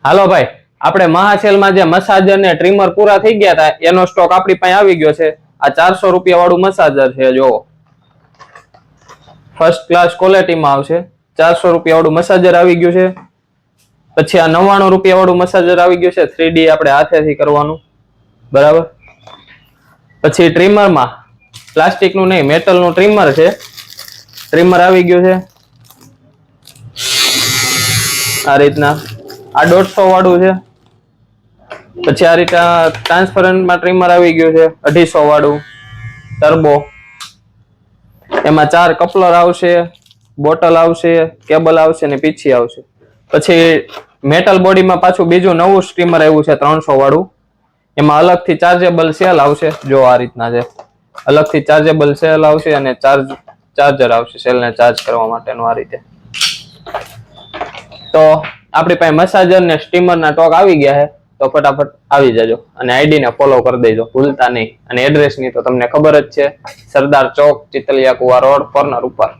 હાલો ભાઈ, આપણે મહાસેલમાં જે મસાજર ને ટ્રીમર પૂરા થઈ ગયા હતા એનો સ્ટોક આપણી પાસે આવી ગયો છે. આ 400 રૂપિયા વાળું મસાજર છે. જો ફર્સ્ટ ક્લાસ ક્વોલિટીમાં આવશે. 400 રૂપિયા વાળું મસાજર આવી ગયું છે. પછી આ 99 રૂપિયા વાળું મસાજર આવી ગયું છે. 3D આપણે હાથેથી કરવાનું, બરાબર. પછી ટ્રીમરમાં પ્લાસ્ટિક નું નહીં, મેટલ નું ટ્રીમર છે. ટ્રીમર આવી ગયું છે આ રીતના. આ 150 વાળું છે. પછી આ રીતે ટ્રાન્સપરન્ટમાં ટ્રીમર આવી ગયું છે 250 વાળું ટર્બો. એમાં 4 કપલર આવશે, બોટલ આવશે, કેબલ આવશે ને પીછી આવશે. પછી મેટલ બોડીમાં પાછું બીજું નવું સ્ટીમર આવ્યું છે 300 વાળું. એમાં અલગથી ચાર્જેબલ સેલ આવશે. જો આ રીતના છે, અલગથી ચાર્જેબલ સેલ આવશે અને ચાર્જર આવશે સેલને ચાર્જ કરવા માટેનું. આ રીતે તો આપણી પાસે મસાજર ને સ્ટીમર ના ટોક આવી ગયા છે. તો ફટાફટ આવી જજો અને આઈડી ને ફોલો કરી દેજો, ભૂલતા નહીં. અને એડ્રેસ ની તો તમને ખબર જ છે, સરદાર ચોક, ચિતલિયા કુવા રોડ, કોર્નર ઉપર.